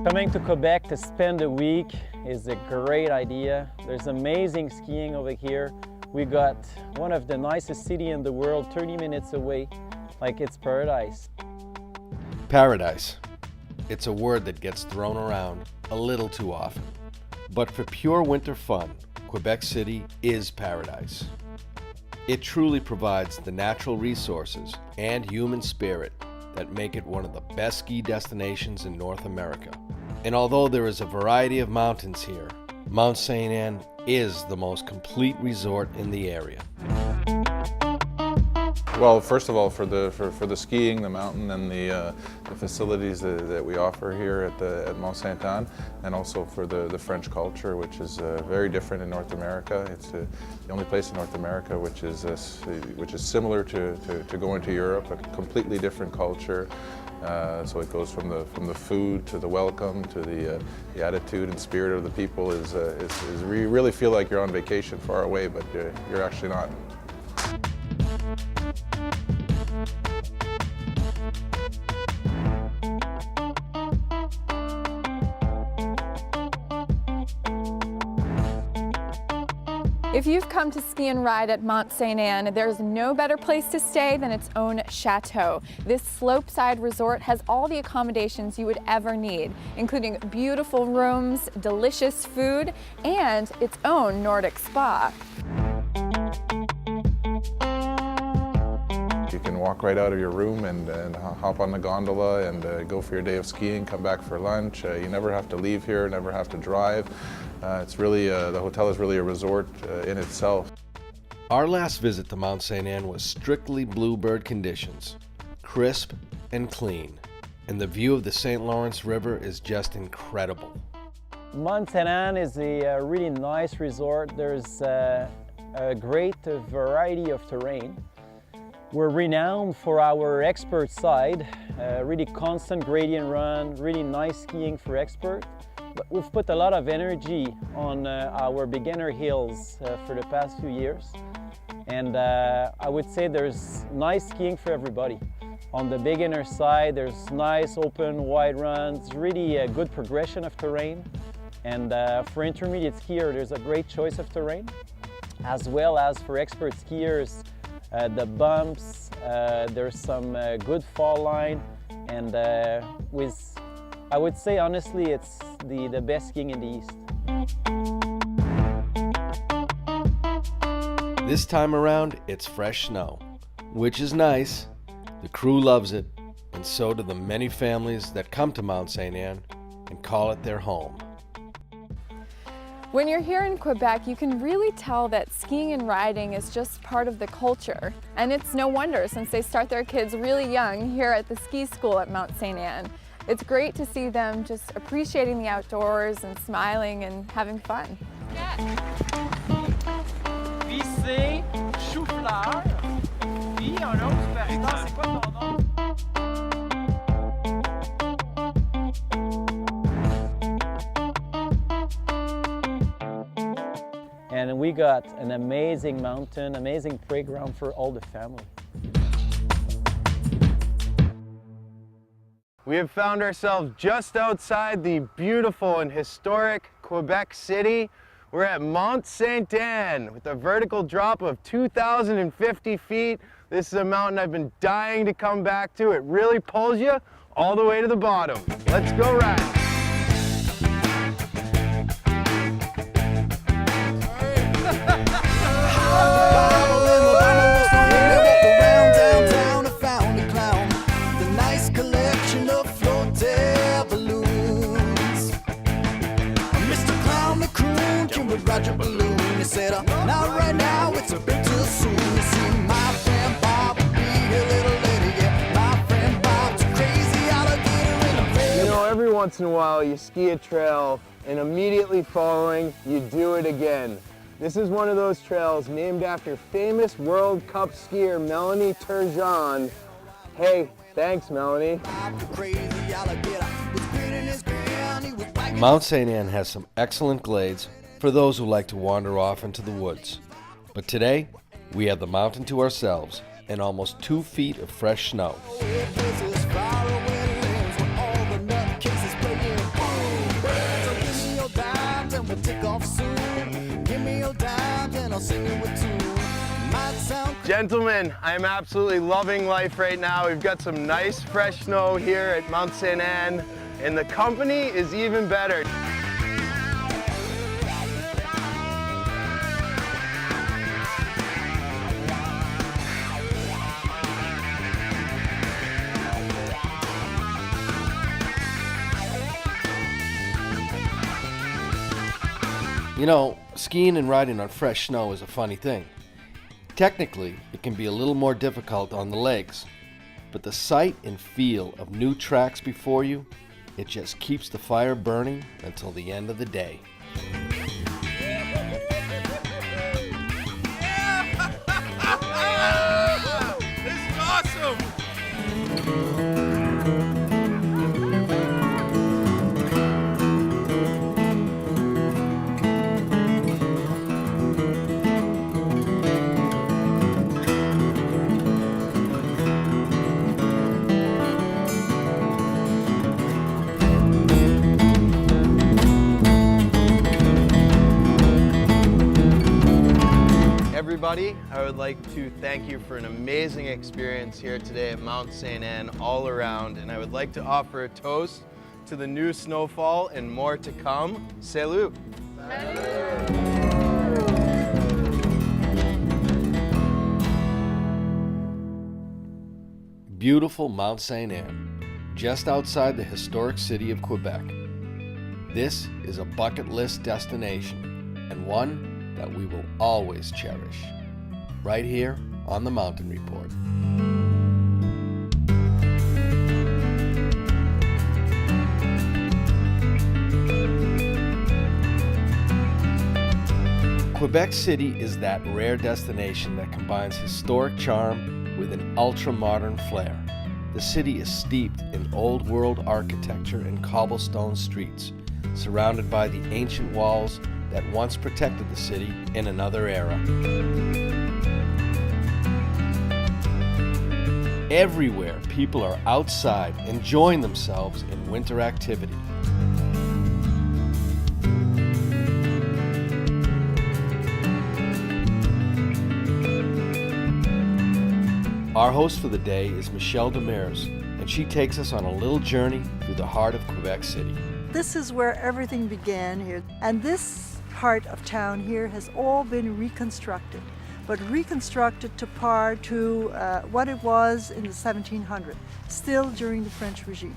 Coming to Quebec to spend a week is a great idea. There's amazing skiing over here. We got one of the nicest cities in the world, 30 minutes away. Like, it's paradise. Paradise. It's a word that gets thrown around a little too often. But for pure winter fun, Quebec City is paradise. It truly provides the natural resources and human spirit that make it one of the best ski destinations in North America. And although there is a variety of mountains here, Mont-Sainte-Anne is the most complete resort in the area. Well, first of all, for the skiing, the mountain, and the facilities that we offer here at Mont-Sainte-Anne, and also for the French culture, which is very different in North America. It's the only place in North America which is similar to going to Europe, a completely different culture. So it goes from the food to the welcome to the attitude and spirit of the people is you really feel like you're on vacation far away, but you're actually not. If you've come to ski and ride at Mont-Sainte-Anne, there's no better place to stay than its own chateau. This slopeside resort has all the accommodations you would ever need, including beautiful rooms, delicious food, and its own Nordic spa. You can walk right out of your room and hop on the gondola and go for your day of skiing, come back for lunch. You never have to leave here, never have to drive. It's really, the hotel is really a resort in itself. Our last visit to Mont-Sainte-Anne was strictly bluebird conditions, crisp and clean, and the view of the St. Lawrence River is just incredible. Mont-Sainte-Anne is a really nice resort. There's a great variety of terrain. We're renowned for our expert side, really constant gradient run, really nice skiing for expert. But we've put a lot of energy on our beginner hills for the past few years. And I would say there's nice skiing for everybody. On the beginner side, there's nice open wide runs, really a good progression of terrain. And for intermediate skier, there's a great choice of terrain, as well as for expert skiers, the bumps, there's some good fall line, and I would say honestly it's the best skiing in the East. This time around, it's fresh snow, which is nice. The crew loves it, and so do the many families that come to Mont-Sainte-Anne and call it their home. When you're here in Quebec, you can really tell that skiing and riding is just part of the culture. And it's no wonder, since they start their kids really young here at the ski school at Mont-Sainte-Anne. It's great to see them just appreciating the outdoors and smiling and having fun. Vissé, chou-fleur, puis un autre superstar, c'est quoi ton nom? And we got an amazing mountain, amazing playground for all the family. We have found ourselves just outside the beautiful and historic Quebec City. We're at Mont-Sainte-Anne with a vertical drop of 2,050 feet. This is a mountain I've been dying to come back to. It really pulls you all the way to the bottom. Let's go ride. Roger Balloon, he said, not right now, it's a bit too soon. You see, my friend Bob would be a little lady, yeah. My friend Bob's a crazy alligator in a veil. You know, every once in a while you ski a trail and immediately following, you do it again. This is one of those trails named after famous World Cup skier Melanie Turgeon. Hey, thanks, Melanie. Mont-Sainte-Anne has some excellent glades for those who like to wander off into the woods. But today, we have the mountain to ourselves and almost 2 feet of fresh snow. I'll sing it with two. Might sound Gentlemen, I'm absolutely loving life right now. We've got some nice fresh snow here at Mont-Sainte-Anne, and the company is even better. You know, skiing and riding on fresh snow is a funny thing. Technically, it can be a little more difficult on the legs, but the sight and feel of new tracks before you, it just keeps the fire burning until the end of the day. This is awesome! Everybody, I would like to thank you for an amazing experience here today at Mont-Sainte-Anne all around, and I would like to offer a toast to the new snowfall and more to come. Salut! Beautiful Mont-Sainte-Anne, just outside the historic city of Quebec. This is a bucket list destination, and one that we will always cherish, right here on the Mountain Report. Quebec City is that rare destination that combines historic charm with an ultra-modern flair. The city is steeped in old-world architecture and cobblestone streets, surrounded by the ancient walls that once protected the city in another era. Everywhere, people are outside enjoying themselves in winter activity. Our host for the day is Michelle Demers, and she takes us on a little journey through the heart of Quebec City. This is where everything began here, and this part of town here has all been reconstructed, but reconstructed to par to what it was in the 1700s, still during the French regime.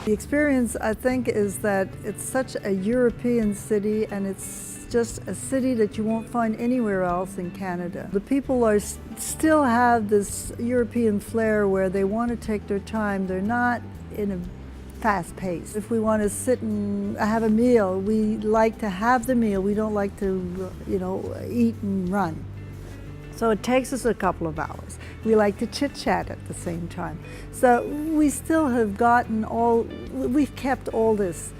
The experience, I think, is that it's such a European city, and it's just a city that you won't find anywhere else in Canada. The people are still have this European flair where they want to take their time. They're not in a fast pace. If we want to sit and have a meal, we like to have the meal. We don't like to, eat and run. So it takes us a couple of hours. We like to chit-chat at the same time. So we still have we've kept all this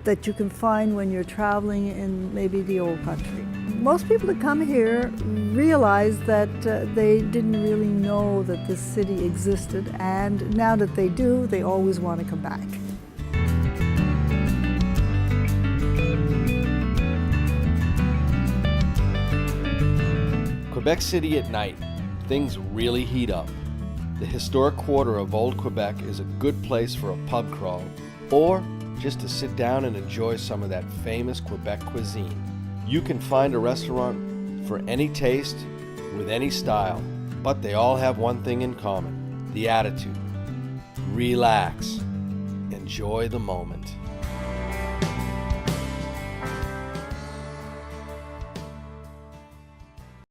that you can find when you're traveling in maybe the old country. Most people that come here realize that they didn't really know that this city existed, and now that they do, they always want to come back. Quebec City at night, things really heat up. The historic quarter of Old Quebec is a good place for a pub crawl, or just to sit down and enjoy some of that famous Quebec cuisine. You can find a restaurant for any taste, with any style, but they all have one thing in common: the attitude. Relax. Enjoy the moment.